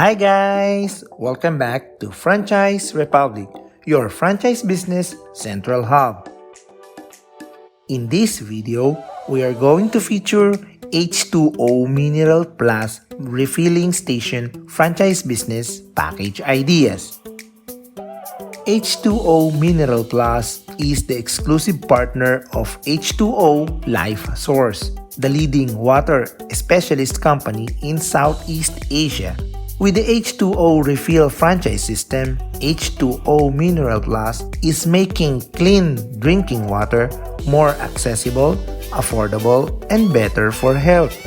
Hi guys! Welcome back to Franchise Republic, your franchise business central hub. In this video, we are going to feature H2O Mineral Plus Refilling Station Franchise Business Package Ideas. H2O Mineral Plus is the exclusive partner of H2O Life Source, the leading water specialist company in Southeast Asia. With the H2O Refill franchise system, H2O Mineral Plus is making clean drinking water more accessible, affordable, and better for health.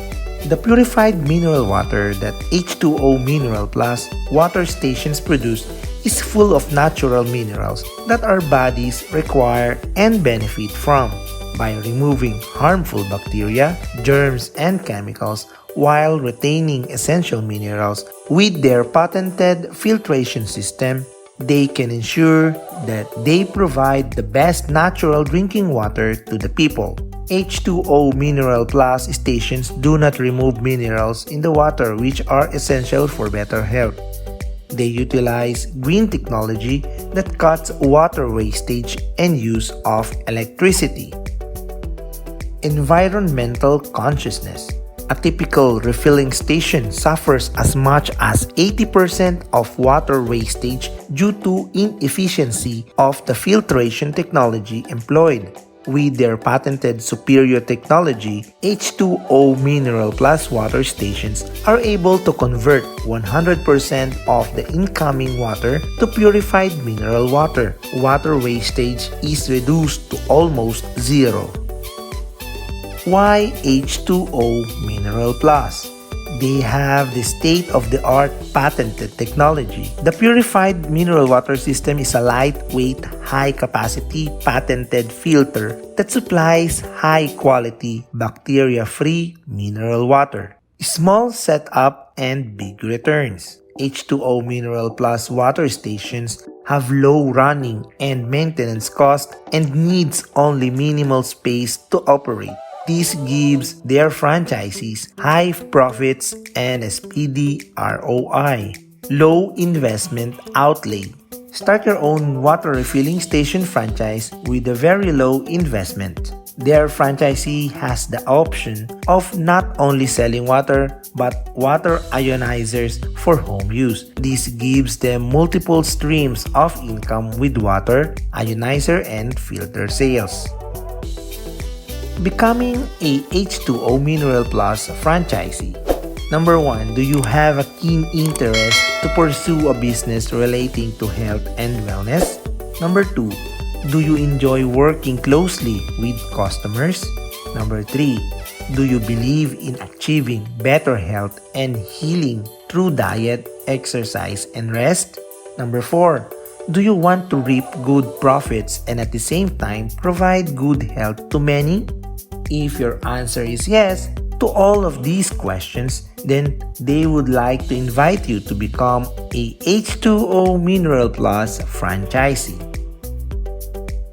The purified mineral water that H2O Mineral Plus water stations produce is full of natural minerals that our bodies require and benefit from. By removing harmful bacteria, germs, and chemicals while retaining essential minerals with their patented filtration system, they can ensure that they provide the best natural drinking water to the people. H2O Mineral Plus stations do not remove minerals in the water which are essential for better health. They utilize green technology that cuts water wastage and use of electricity. Environmental consciousness. A typical refilling station suffers as much as 80% of water wastage due to inefficiency of the filtration technology employed. With their patented superior technology, H2O Mineral Plus water stations are able to convert 100% of the incoming water to purified mineral water. Water wastage is reduced to almost zero. Why H2O Mineral Plus? They have the state-of-the-art patented technology. The purified mineral water system is a lightweight, high-capacity patented filter that supplies high-quality, bacteria-free mineral water. Small setup and big returns. H2O Mineral Plus water stations have low running and maintenance cost and needs only minimal space to operate. This gives their franchisees high profits and a speedy ROI. Low investment outlay. Start your own water refilling station franchise with a very low investment. Their franchisee has the option of not only selling water but water ionizers for home use. This gives them multiple streams of income with water, ionizer, and filter sales. Becoming a H2O Mineral Plus franchisee. Number 1, do you have a keen interest to pursue a business relating to health and wellness? Number 2, do you enjoy working closely with customers? Number 3, do you believe in achieving better health and healing through diet, exercise, and rest? Number 4, do you want to reap good profits and at the same time provide good health to many? If your answer is yes to all of these questions, then they would like to invite you to become a H2O Mineral Plus franchisee.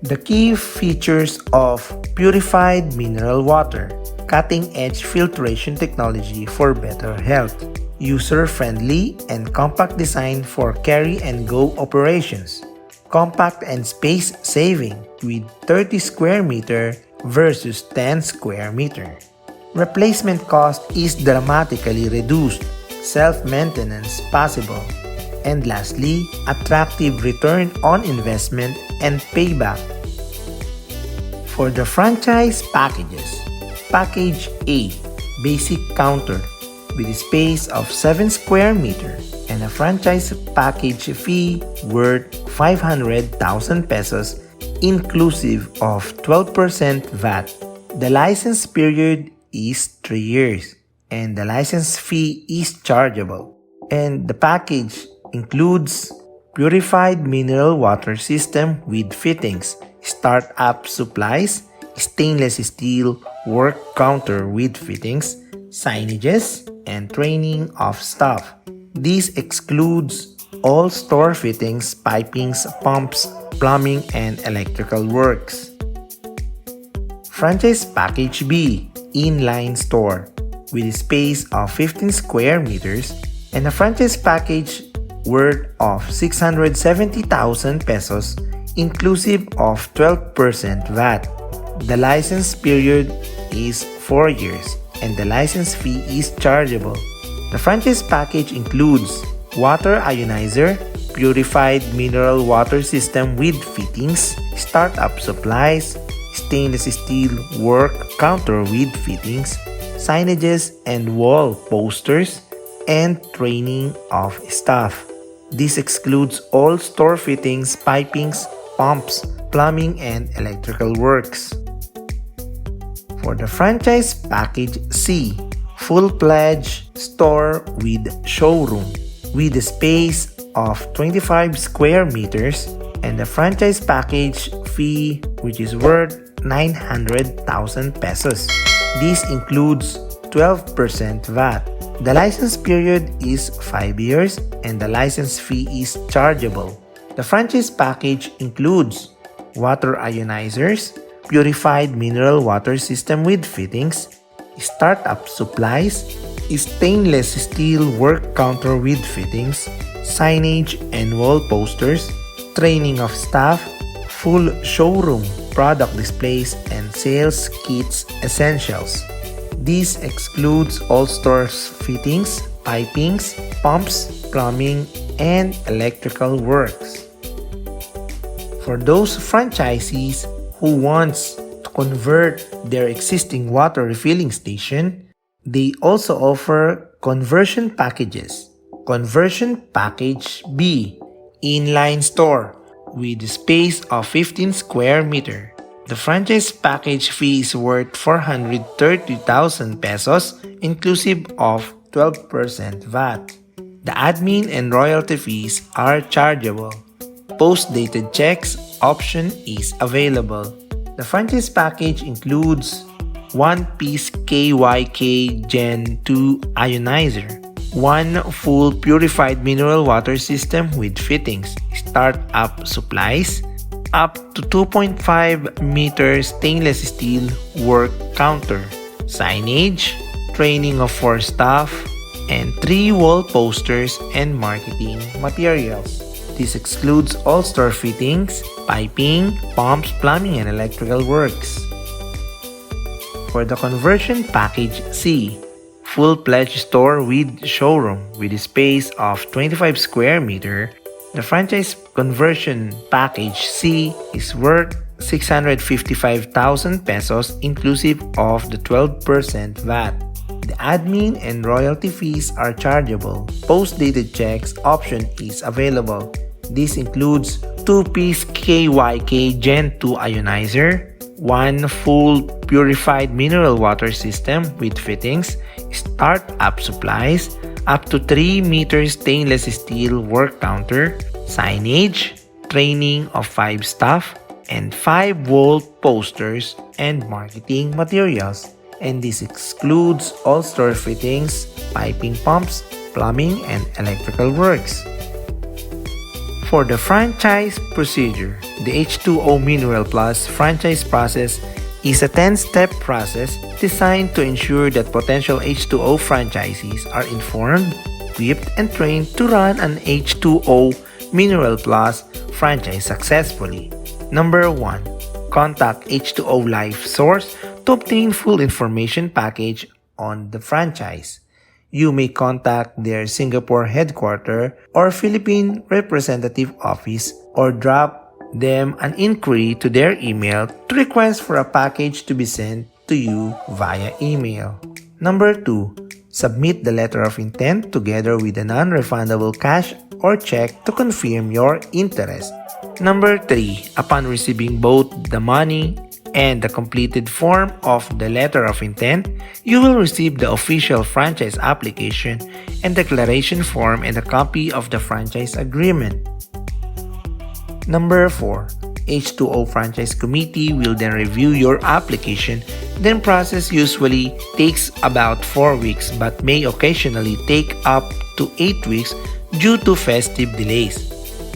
The key features of purified mineral water. Cutting-edge filtration technology for better health. User-friendly and compact design for carry-and-go operations. Compact and space-saving with 30 square meter versus 10 square meter. Replacement cost is dramatically reduced. Self-maintenance possible. And lastly, attractive return on investment and payback. For the franchise packages, Package A, basic counter with a space of 7 square meter and a franchise package fee worth 500,000 pesos inclusive of 12% VAT. The license period is 3 years and the license fee is chargeable. And the package includes purified mineral water system with fittings, startup supplies, stainless steel work counter with fittings, signages, and training of staff. This excludes all store fittings, pipings, pumps, plumbing, and electrical works. Franchise Package B, inline store with a space of 15 square meters and a franchise package worth of 670,000 pesos inclusive of 12% VAT. The license period is 4 years and the license fee is chargeable. The franchise package includes water ionizer, purified mineral water system with fittings, startup supplies, stainless steel work counter with fittings, signages and wall posters, and training of staff. This excludes all store fittings, pipings, pumps, plumbing, and electrical works. For the franchise package C, full-fledged store with showroom, with a space of 25 square meters, and the franchise package fee which is worth 900,000 pesos. This includes 12% VAT. The license period is 5 years and the license fee is chargeable. The franchise package includes water ionizers, purified mineral water system with fittings, startup supplies, stainless steel work counter with fittings, signage and wall posters, training of staff, full showroom, product displays, and sales kits essentials. This excludes all stores fittings, pipings, pumps, plumbing, and electrical works. For those franchisees who wants to convert their existing water refilling station, they also offer conversion packages. Conversion package B, inline store with a space of 15 square meter. The franchise package fee is worth 430,000 pesos inclusive of 12% VAT. The admin and royalty fees are chargeable. Post-dated checks option is available. The franchise package includes 1-piece KYK Gen 2 ionizer, 1 full purified mineral water system with fittings, startup supplies, up to 2.5 meter stainless steel work counter, signage, training of 4 staff, and 3 wall posters and marketing materials. This excludes all store fittings, piping, pumps, plumbing, and electrical works. For the conversion package C, full-fledged store with showroom with a space of 25 square meter, the franchise conversion package C is worth 655,000 pesos inclusive of the 12% VAT. The admin and royalty fees are chargeable. Post-dated checks option is available. This includes 2-piece KYK Gen 2 ionizer, 1 full purified mineral water system with fittings, startup supplies, up to 3 meter stainless steel work counter, signage, training of 5 staff, and 5 wall posters and marketing materials. And this excludes all store fittings, piping, pumps, plumbing, and electrical works. For the franchise procedure, the H2O Mineral Plus franchise process is a 10-step process designed to ensure that potential H2O franchisees are informed, equipped, and trained to run an H2O Mineral Plus franchise successfully. Number 1. Contact H2O Life Source to obtain full information package on the franchise. You may contact their Singapore headquarters or Philippine representative office or drop them an inquiry to their email to request for a package to be sent to you via email. Number 2. Submit the letter of intent together with a non-refundable cash or check to confirm your interest. Number 3. Upon receiving both the money and the completed form of the letter of intent, you will receive the official franchise application and declaration form and a copy of the franchise agreement. Number 4. H2O Franchise Committee will then review your application. Then process usually takes about 4 weeks but may occasionally take up to 8 weeks due to festive delays.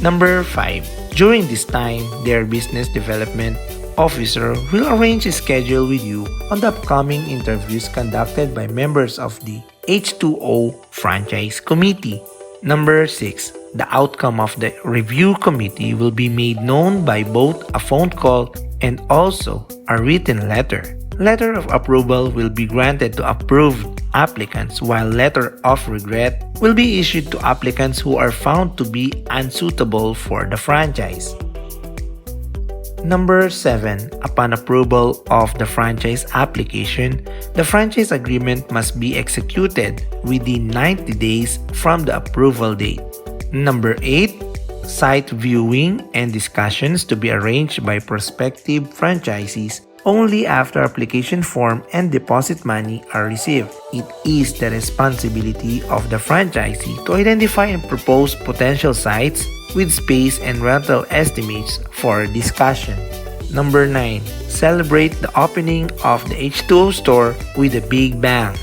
Number 5. During this time, their business development officer will arrange a schedule with you on the upcoming interviews conducted by members of the H2O Franchise Committee. Number 6. The outcome of the review committee will be made known by both a phone call and also a written letter. Letter of approval will be granted to approved applicants, while letter of regret will be issued to applicants who are found to be unsuitable for the franchise. Number 7. Upon approval of the franchise application, the franchise agreement must be executed within 90 days from the approval date. Number 8. Site viewing and discussions to be arranged by prospective franchisees only after application form and deposit money are received. It is the responsibility of the franchisee to identify and propose potential sites with space and rental estimates for discussion. Number 9. Celebrate the opening of the H2O store with a big bang.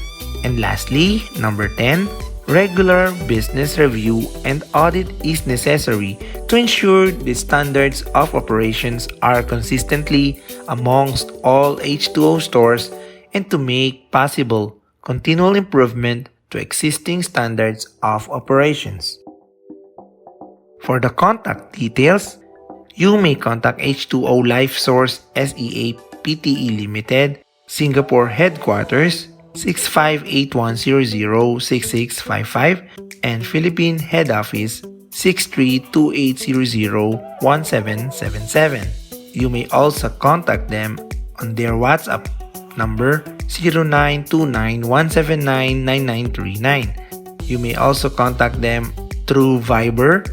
And lastly, number 10. Regular business review and audit is necessary to ensure the standards of operations are consistently amongst all H2O stores and to make possible continual improvement to existing standards of operations. For the contact details, you may contact H2O Life Source SEA Pte Limited, Singapore Headquarters, 6581006655 and Philippine Head Office 6328001777. You may also contact them on their WhatsApp number 0929-179-9939. You may also contact them through Viber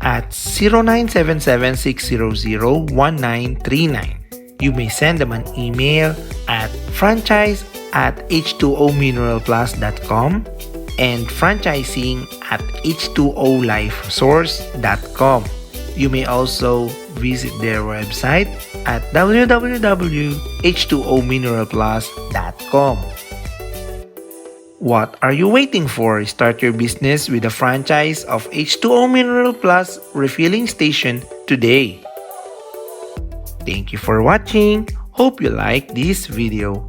at 0977-600-1939. You may send them an email at franchise@h2omineralplus.com and franchising@h2olifesource.com. You may also visit their website at www.h2omineralplus.com. What are you waiting for? Start your business with a franchise of H2O Mineral Plus Refilling Station today. Thank you for watching. Hope you like this video.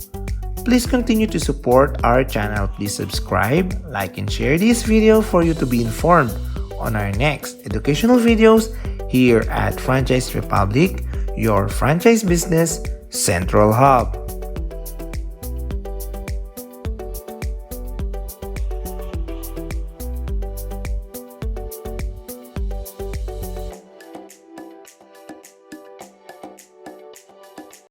Please continue to support our channel. Please subscribe, like, and share this video for you to be informed on our next educational videos here at Franchise Republic, your franchise business central hub.